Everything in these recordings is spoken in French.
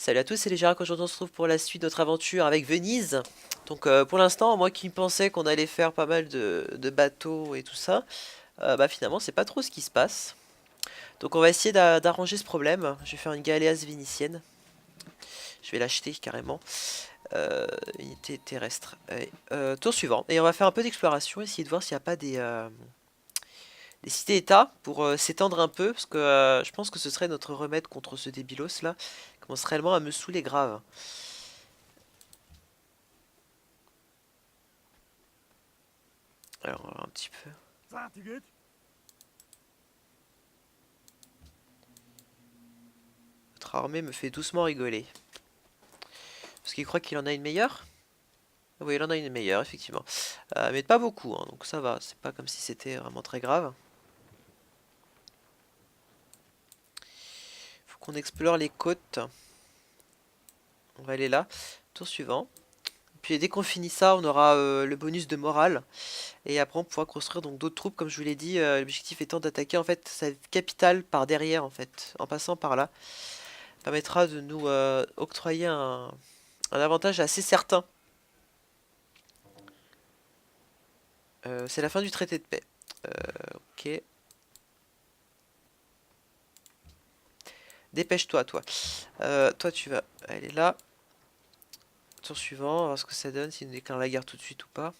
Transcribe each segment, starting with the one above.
Salut à tous, c'est Légera. Aujourd'hui on se retrouve pour la suite de notre aventure avec Venise. Donc pour l'instant, moi qui pensais qu'on allait faire pas mal de bateaux et tout ça, bah finalement c'est pas trop ce qui se passe. Donc on va essayer d'arranger ce problème. Je vais faire une galéasse vénitienne. Je vais l'acheter carrément. Unité terrestre. Allez, tour suivant. Et on va faire un peu d'exploration, essayer de voir s'il n'y a pas des cités-états pour s'étendre un peu. Parce que je pense que ce serait notre remède contre ce débilos là. Qui commence réellement à me saouler grave. Alors on va voir un petit peu. Votre armée me fait doucement rigoler. Parce qu'il croit qu'il en a une meilleure? Oui, il en a une meilleure, effectivement. Mais pas beaucoup, hein, donc ça va. C'est pas comme si c'était vraiment très grave. Faut qu'on explore les côtes. On va aller là. Tour suivant. Puis dès qu'on finit ça, on aura le bonus de morale. Et après, on pourra construire donc d'autres troupes, comme je vous l'ai dit. L'objectif étant d'attaquer en fait sa capitale par derrière, en fait, en passant par là. Ça permettra de nous octroyer un avantage assez certain. C'est la fin du traité de paix. Ok. Dépêche-toi, toi. Toi, tu vas aller là. Tour suivant, on va voir ce que ça donne, s'il nous déclare la guerre tout de suite ou pas.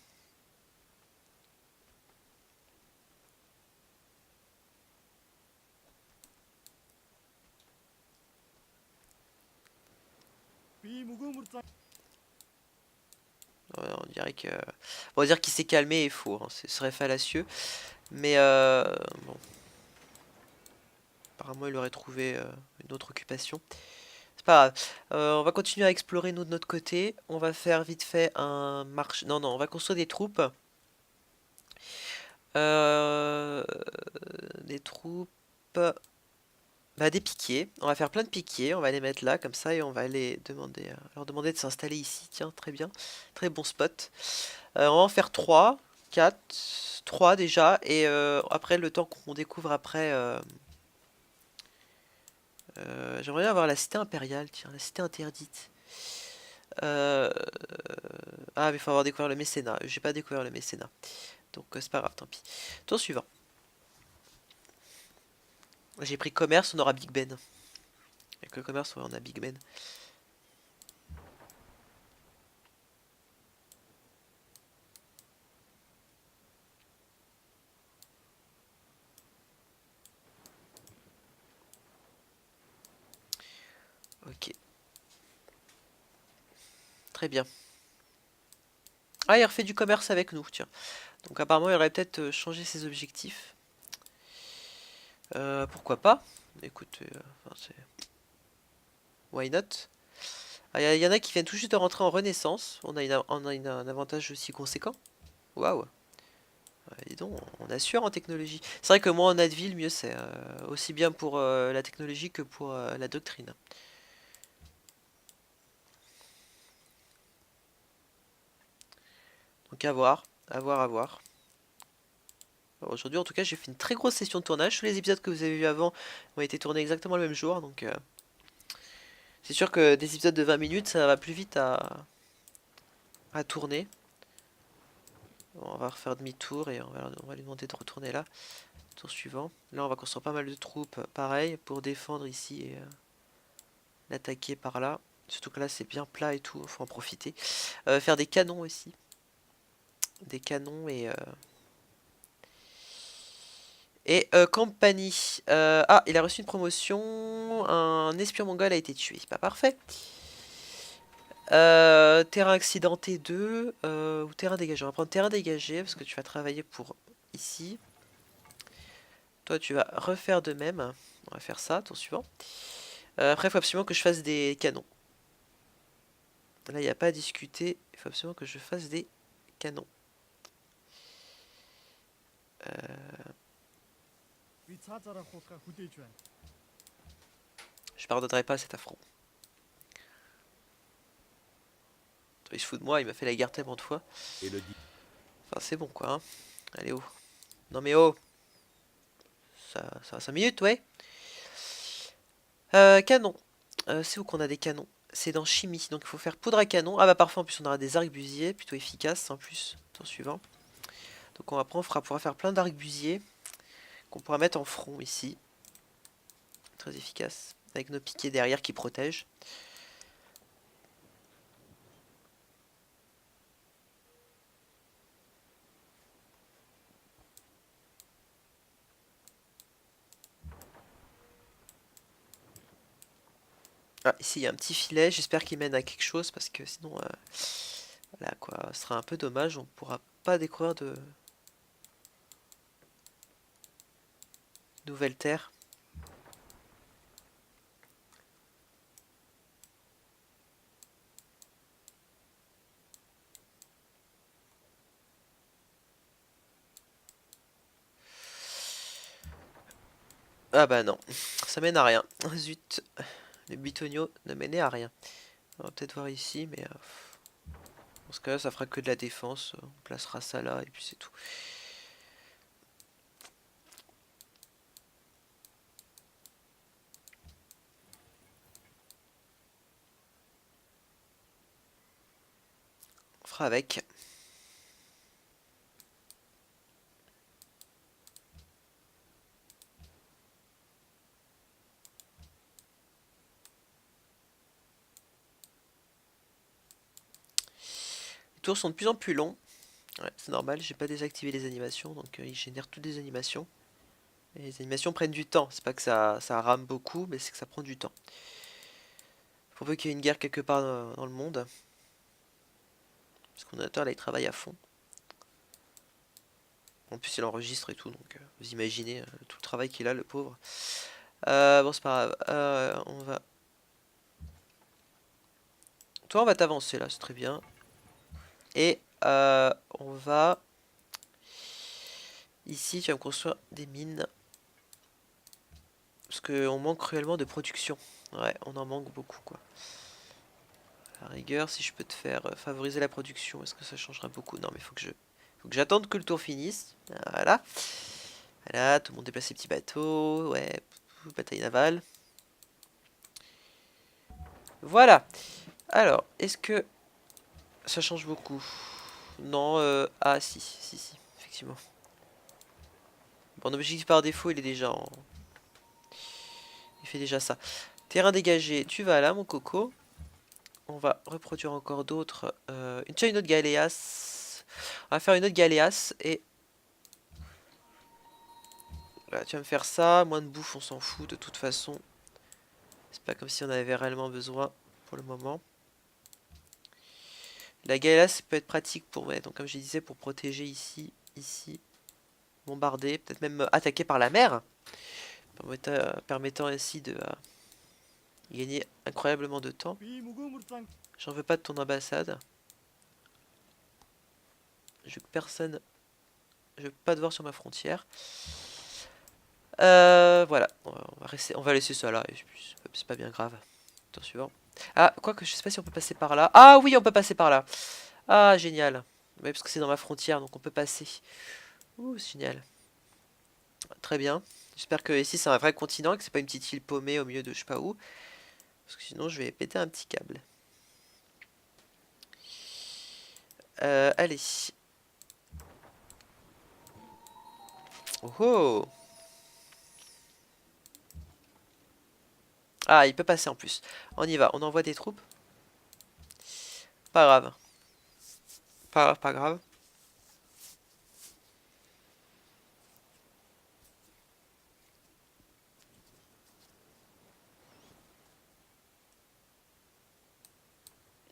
Ouais, on dirait que... On va dire qu'il s'est calmé et faux, hein, ce serait fallacieux. Mais bon, apparemment il aurait trouvé une autre occupation. C'est pas grave. On va continuer à explorer nous de notre côté. On va faire vite fait un marche. Non, non, on va construire des troupes. Euh, des troupes. Bah, des piquiers. On va faire plein de piquiers. On va les mettre là, comme ça, et on va les demander, leur demander de s'installer ici. Tiens, très bien. Très bon spot. On va en faire 3, 4, 3 déjà. Et après, le temps qu'on découvre après. J'aimerais bien avoir la cité impériale, tiens, la cité interdite. Euh, Ah, mais il faut avoir découvert le mécénat. J'ai pas découvert le mécénat. Donc c'est pas grave, tant pis. Tour suivant. J'ai pris commerce, on aura Big Ben. Avec le commerce, ouais, on a Big Ben. Ok, très bien. Ah, il refait du commerce avec nous, tiens. Donc apparemment, il aurait peut-être changé ses objectifs. Pourquoi pas? Écoute, enfin, why not? Ah, il y en a qui viennent tout juste de rentrer en Renaissance. On a un avantage aussi conséquent. Waouh! Dis donc, on assure en technologie. C'est vrai que moins on a de villes, mieux c'est. Aussi bien pour la technologie que pour la doctrine. Donc à voir, à voir, à voir. Alors, aujourd'hui, en tout cas, j'ai fait une très grosse session de tournage. Tous les épisodes que vous avez vus avant ont été tournés exactement le même jour. Donc c'est sûr que des épisodes de 20 minutes, ça va plus vite à tourner. Bon, on va refaire demi-tour et on va lui demander de retourner là. Tour suivant. Là, on va construire pas mal de troupes, pareil, pour défendre ici et l'attaquer par là. Surtout que là, c'est bien plat et tout, faut en profiter. Faire des canons aussi. Des canons et compagnie. Ah, il a reçu une promotion. Un espion mongol a été tué. Pas parfait. Terrain accidenté 2 ou terrain dégagé. On va prendre terrain dégagé parce que tu vas travailler pour ici. Toi, tu vas refaire de même. On va faire ça, tour suivant. Après, il faut absolument que je fasse des canons. Là, il n'y a pas à discuter. Il faut absolument que je fasse des canons. Je pardonnerai pas cet affront. Il se fout de moi, il m'a fait la guerre tellement de fois. Enfin, c'est bon quoi. Hein. Allez, oh. Non mais oh. Ça va 5 minutes, ouais. Canon. C'est où qu'on a des canons? c'est dans chimie. Donc il faut faire poudre à canon. Ah bah parfois en plus on aura des arquebusiers plutôt efficaces en plus. Tour suivant. Donc on après on pourra faire plein d'arquebusiers qu'on pourra mettre en front ici. Très efficace. Avec nos piquets derrière qui protègent. Ah, ici il y a un petit filet, j'espère qu'il mène à quelque chose parce que sinon, voilà quoi, ce sera un peu dommage, on pourra pas découvrir de nouvelles terres. Ah bah non, ça mène à rien. Zut, le bitonio ne mènait à rien. On va peut-être voir ici, mais dans ce cas-là, ça fera que de la défense. On placera ça là et puis c'est tout. On fera avec. Les tours sont de plus en plus longs. Ouais, c'est normal, j'ai pas désactivé les animations, donc ils génèrent toutes des animations. Et les animations prennent du temps, c'est pas que ça rame beaucoup, mais c'est que ça prend du temps. Pour peu qu'il y ait une guerre quelque part dans le monde, parce qu'on attend là il travaille à fond. En plus il enregistre et tout, donc vous imaginez tout le travail qu'il a, le pauvre. Bon c'est pas grave, on va... Toi on va t'avancer là, c'est très bien. Et on va... Ici tu vas me construire des mines. Parce qu'on manque cruellement de production. Ouais, on en manque beaucoup quoi. À la rigueur, si je peux te faire favoriser la production, est-ce que ça changera beaucoup? Non mais faut que j'attende que le tour finisse. Voilà. Voilà, tout le monde déplace ses petits bateaux. Ouais, bataille navale. Voilà. Alors, est-ce que ça change beaucoup? Non, ah si, effectivement. Bon, objectif par défaut, il est déjà en... Il fait déjà ça. Terrain dégagé, tu vas là, mon coco. On va reproduire encore d'autres. Tiens, une autre galéas. On va faire une autre galéas et... Voilà, tu vas me faire ça. Moins de bouffe, on s'en fout de toute façon. C'est pas comme si on avait réellement besoin pour le moment. La galéas peut être pratique pour, ouais, donc comme je disais, pour protéger ici, ici. Bombarder, peut-être même attaquer par la mer. Permettant ainsi de gagner incroyablement de temps. J'en veux pas de ton ambassade. Je veux que personne... Je veux pas te voir sur ma frontière. Voilà, on va laisser ça là, c'est pas bien grave. Tour suivant. Ah, quoique, je sais pas si on peut passer par là. Ah oui, on peut passer par là. Ah, génial. Oui, parce que c'est dans ma frontière, donc on peut passer. Ouh, c'est génial. Très bien. J'espère que ici c'est un vrai continent et que c'est pas une petite île paumée au milieu de je sais pas où. Parce que sinon je vais péter un petit câble. Allez. Oh oh. Ah, il peut passer en plus. On y va, on envoie des troupes. Pas grave. Pas grave, pas grave.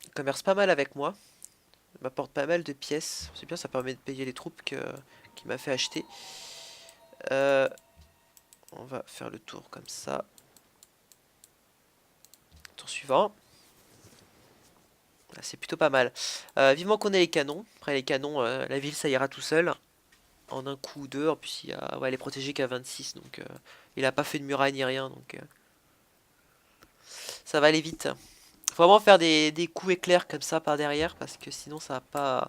Il commerce pas mal avec moi. Il m'apporte pas mal de pièces. C'est bien, ça permet de payer les troupes qu'il m'a fait acheter. Euh, on va faire le tour comme ça. Tour suivant. Ah, c'est plutôt pas mal. Vivement qu'on ait les canons. Après les canons, la ville ça ira tout seul. En un coup ou deux. En plus, ouais, elle est protégée qu'à 26. Donc il a pas fait de muraille ni rien. Donc ça va aller vite. Faut vraiment faire des coups éclairs comme ça par derrière. Parce que sinon ça va pas...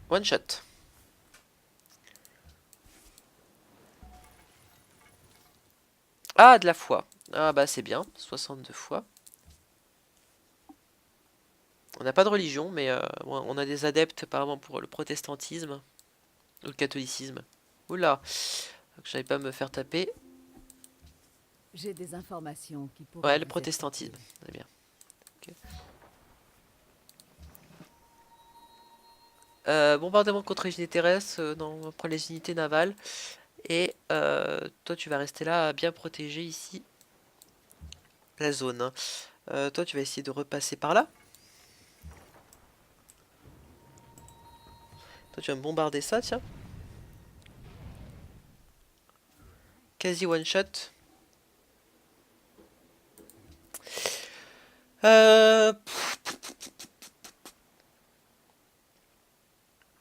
One shot. Ah, de la foi. Ah bah c'est bien, 62 fois. On n'a pas de religion, mais on a des adeptes apparemment pour le protestantisme ou le catholicisme. Oula, que j'allais pas me faire taper. J'ai des informations qui pourraient Ouais, le vous être protestantisme, utiles. très bien. Ok. Bombardement contre les unités terrestres, non, on prend les unités navales. Et toi, tu vas rester là, à bien protéger ici la zone, hein. Toi, tu vas essayer de repasser par là. Toi, tu vas me bombarder ça, tiens. Quasi one shot. Pff,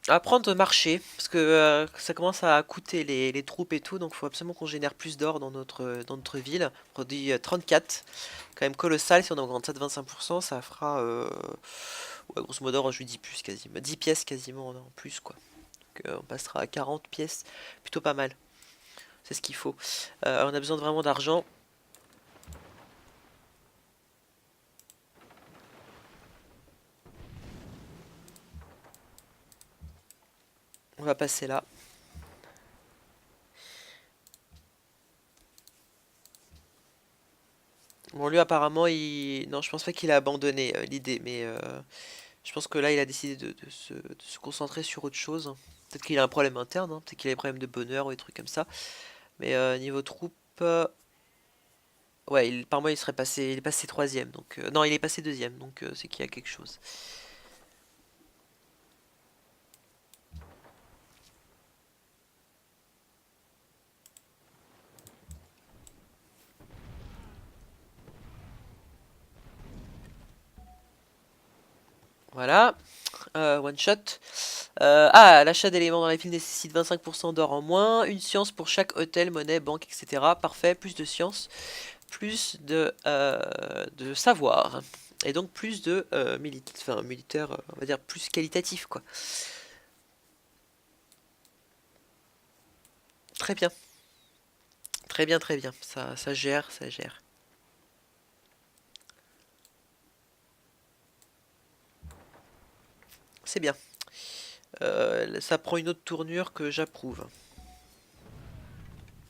apprendre de marcher, parce que ça commence à coûter les troupes et tout, donc il faut absolument qu'on génère plus d'or dans notre ville. On produit 34, quand même colossal. Si on augmente ça de 25%, ça fera, ouais, grosso modo, je lui dis plus quasiment, 10 pièces quasiment en plus, quoi. Donc on passera à 40 pièces, plutôt pas mal. C'est ce qu'il faut. On a besoin de vraiment d'argent. On va passer là. Bon, lui, apparemment, il... Non, je pense pas qu'il a abandonné l'idée, mais je pense que là, il a décidé de se concentrer sur autre chose. Peut-être qu'il a un problème interne, hein, peut-être qu'il a des problèmes de bonheur ou des trucs comme ça. Mais niveau troupe, ouais, par moi, il serait passé, il est passé troisième, donc non, il est passé deuxième, donc c'est qu'il y a quelque chose. Voilà, one shot. L'achat d'éléments dans les villes nécessite 25% d'or en moins, une science pour chaque hôtel, monnaie, banque, etc. Parfait, plus de science, plus de savoir. Et donc plus de militaire, on va dire plus qualitatif, quoi. Très bien, très bien, très bien. Ça gère, ça gère. C'est bien. Ça prend une autre tournure que j'approuve.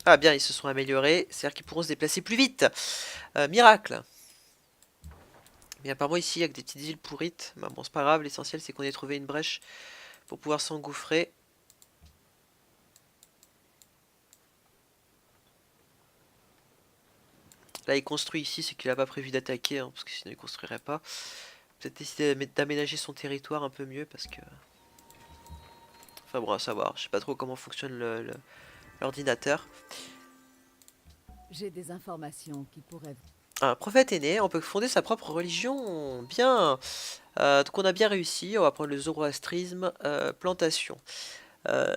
Ah bien, ils se sont améliorés, c'est-à-dire qu'ils pourront se déplacer plus vite. Miracle. Mais apparemment ici, il y a que des petites îles pourrites. Bah, bon, c'est pas grave, l'essentiel c'est qu'on ait trouvé une brèche pour pouvoir s'engouffrer. Là, il construit ici, c'est qu'il a pas prévu d'attaquer, hein, parce que sinon il construirait pas. Peut-être décider d'aménager son territoire un peu mieux, parce que... Enfin bon, à savoir, je sais pas trop comment fonctionne l'ordinateur. J'ai des informations qui pourraient... Un prophète est né, on peut fonder sa propre religion. Bien. Donc on a bien réussi, on va prendre le zoroastrisme, plantation. Euh,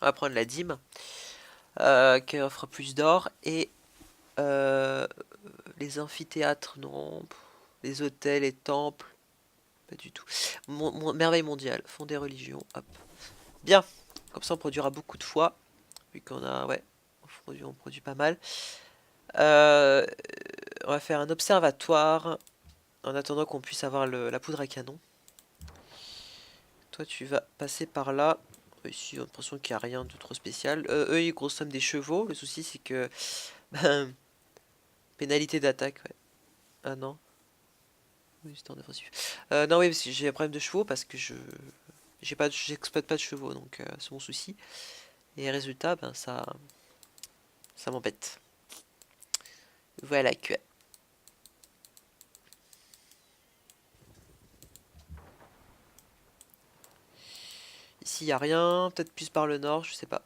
on va prendre la dîme, qui offre plus d'or, et euh, les amphithéâtres, non. Les hôtels et temples, pas du tout. Merveille mondiale, fonder religion, hop. Bien, comme ça on produira beaucoup de fois, vu qu'on a, ouais, on produit pas mal. Euh, on va faire un observatoire, en attendant qu'on puisse avoir la poudre à canon. Toi, tu vas passer par là. Ici, j'ai l'impression qu'il n'y a rien de trop spécial. Eux, ils consomment des chevaux. Le souci, c'est que... ben, pénalité d'attaque, ouais. Ah non. Oui, c'était en défensif. Non, oui, parce que j'ai un problème de chevaux parce que j'exploite pas de chevaux, donc c'est mon souci. Et résultat, ben ça m'embête. Voilà que... Ici, il n'y a rien. Peut-être plus par le nord, je sais pas.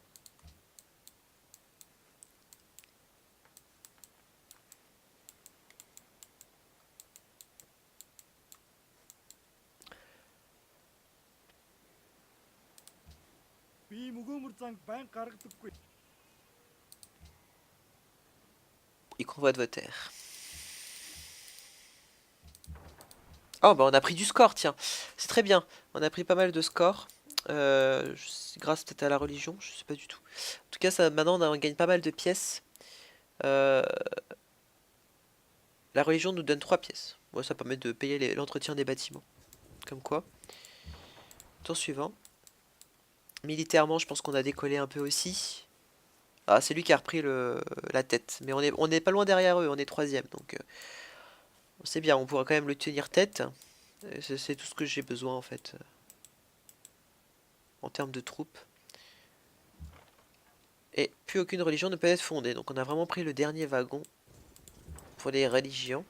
Convoi de vos terres. Oh, bah on a pris du score, tiens. C'est très bien. On a pris pas mal de scores. Grâce peut-être à la religion, je sais pas du tout. En tout cas, ça, maintenant on gagne pas mal de pièces. Euh, la religion nous donne 3 pièces. Ouais, ça permet de payer l'entretien des bâtiments. Comme quoi. Tour suivant. Militairement, je pense qu'on a décollé un peu aussi. Ah, c'est lui qui a repris la tête. Mais on est pas loin derrière eux, on est troisième. Donc, c'est bien, on pourra quand même le tenir tête. C'est tout ce que j'ai besoin en fait, en termes de troupes. Et plus aucune religion ne peut être fondée. Donc on a vraiment pris le dernier wagon pour les religions.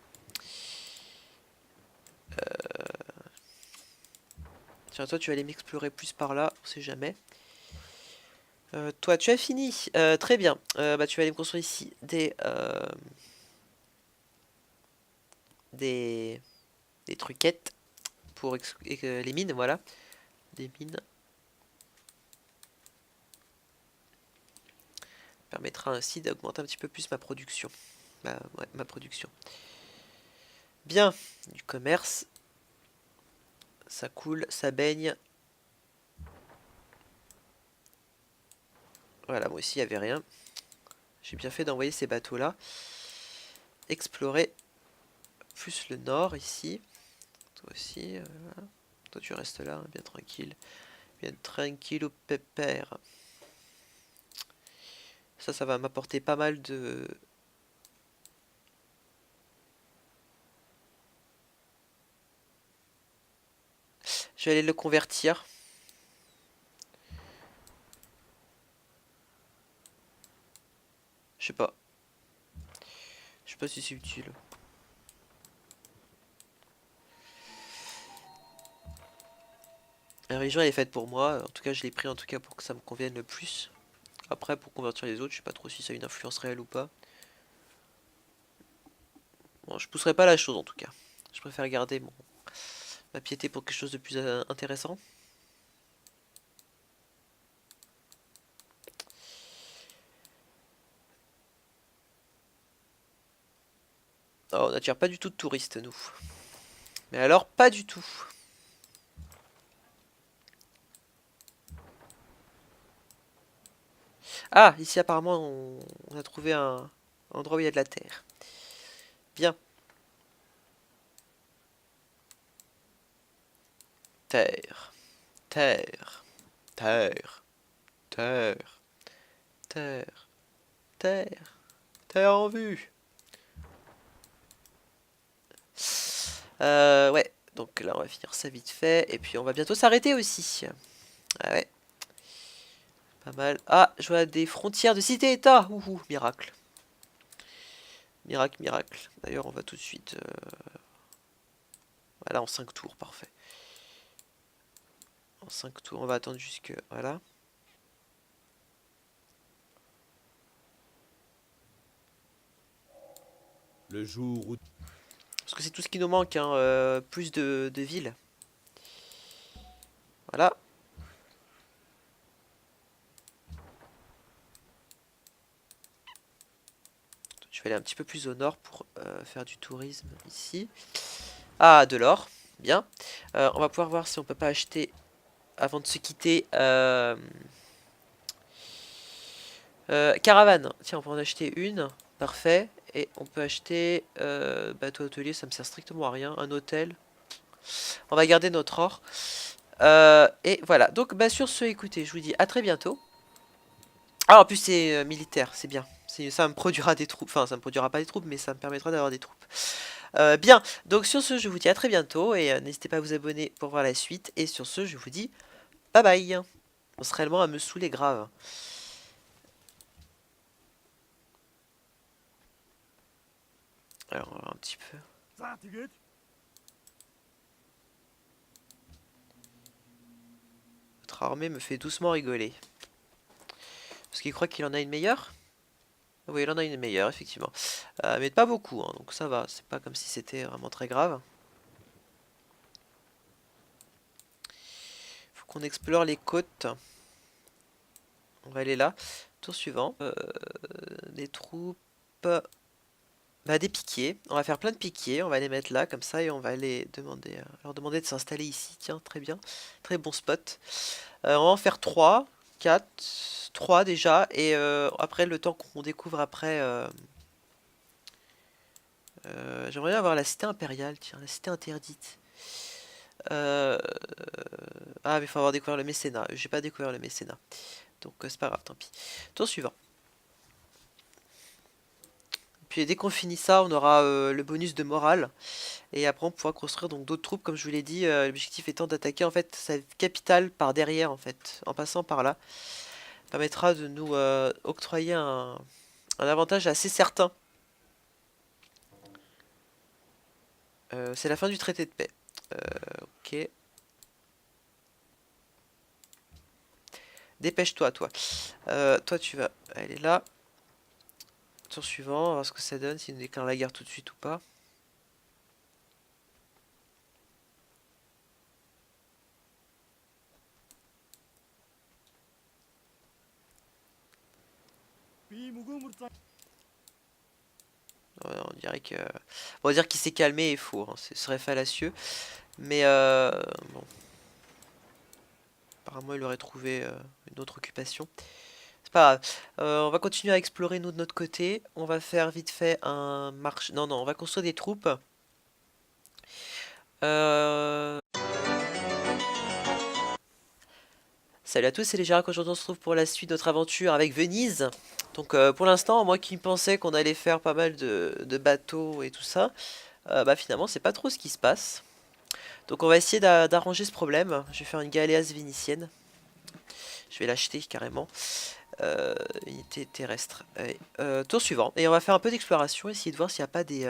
Tiens, toi tu vas aller m'explorer plus par là, on sait jamais. Toi tu as fini. Très bien. Bah, tu vas aller me construire ici des, des truquettes pour les mines, voilà. Des mines. Permettra ainsi d'augmenter un petit peu plus ma production. Ouais, ma production. Bien, du commerce. Ça coule, ça baigne. Voilà, moi aussi il n'y avait rien. J'ai bien fait d'envoyer ces bateaux-là. Explorer plus le nord ici. Toi aussi, voilà. Toi tu restes là, hein, bien tranquille. Bien tranquille au pépère. Ça va m'apporter pas mal de... Je vais aller le convertir. Je sais pas. Je sais pas si c'est utile. La région elle est faite pour moi. En tout cas, je l'ai pris en tout cas pour que ça me convienne le plus. Après, pour convertir les autres, je sais pas trop si ça a une influence réelle ou pas. Bon, je pousserai pas la chose en tout cas. Je préfère garder ma piété pour quelque chose de plus intéressant. Oh, on n'attire pas du tout de touristes, nous. Mais alors, pas du tout. Ah, ici apparemment, on a trouvé un endroit où il y a de la terre. Bien. Terre, terre, terre, terre, terre, terre, terre en vue. Ouais. Donc là, on va finir ça vite fait. Et puis, on va bientôt s'arrêter aussi. Ah ouais, pas mal. Ah, je vois des frontières de cité-État. Ouhou, miracle. Miracle, miracle. D'ailleurs, on va tout de suite... Voilà, en 5 tours, parfait. En 5 tours, on va attendre jusque... Voilà. Le jour où Parce que c'est tout ce qui nous manque, hein, plus de villes. Voilà. Je vais aller un petit peu plus au nord pour faire du tourisme ici. Ah, de l'or. Bien. On va pouvoir voir si on peut pas acheter, avant de se quitter, caravane. Tiens, on peut en acheter une. Parfait. Et on peut acheter bateau hôtelier, ça me sert strictement à rien. Un hôtel. On va garder notre or. Et voilà. Donc, bah, sur ce, écoutez, je vous dis à très bientôt. Ah, en plus, c'est militaire, c'est bien. Ça me produira des troupes. Enfin, ça me produira pas des troupes, mais ça me permettra d'avoir des troupes. Bien. Donc, sur ce, je vous dis à très bientôt. Et n'hésitez pas à vous abonner pour voir la suite. Et sur ce, je vous dis bye bye. On serait réellement à me saouler grave. Alors, on va voir un petit peu. Votre armée me fait doucement rigoler. Parce qu'il croit qu'il en a une meilleure? Oui, il en a une meilleure, effectivement. Mais pas beaucoup, hein, donc ça va. C'est pas comme si c'était vraiment très grave. Faut qu'on explore les côtes. On va aller là. Tour suivant. Des troupes. Bah, des piquiers. On va faire plein de piquiers. On va les mettre là, comme ça, et on va leur demander de s'installer ici. Tiens, très bien. Très bon spot. On va en faire 3, 4, 3 déjà. Et après, le temps qu'on découvre après... j'aimerais bien avoir la cité impériale, tiens, la cité interdite. Euh, Ah, mais il faut avoir découvert le mécénat. J'ai pas découvert le mécénat. Donc, c'est pas grave, tant pis. Tour suivant. Puis dès qu'on finit ça, on aura le bonus de morale. Et après, on pourra construire donc d'autres troupes, comme je vous l'ai dit. L'objectif étant d'attaquer en fait sa capitale par derrière, en fait, en passant par là. Ça permettra de nous octroyer un avantage assez certain. C'est la fin du traité de paix. Ok. Dépêche-toi, toi. Toi, tu vas aller là. Tour suivant, on va voir ce que ça donne, s'il nous déclare la guerre tout de suite ou pas. Ouais, on dirait que... On va dire qu'il s'est calmé et faux, hein. Ce serait fallacieux. Mais bon, apparemment il aurait trouvé une autre occupation. C'est pas grave. On va continuer à explorer nous de notre côté. On va faire vite fait un marché. Non, non, on va construire des troupes. Euh, Salut à tous, c'est Légera. Aujourd'hui on se retrouve pour la suite de notre aventure avec Venise. Donc pour l'instant, moi qui pensais qu'on allait faire pas mal de bateaux et tout ça, bah finalement c'est pas trop ce qui se passe. Donc on va essayer d'arranger ce problème. Je vais faire une galéasse vénitienne. Je vais l'acheter carrément. Unité terrestre. Allez, tour suivant. Et on va faire un peu d'exploration, essayer de voir s'il n'y a pas des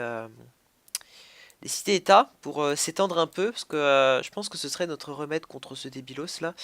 cités-états pour s'étendre un peu. Parce que je pense que ce serait notre remède contre ce débilos là.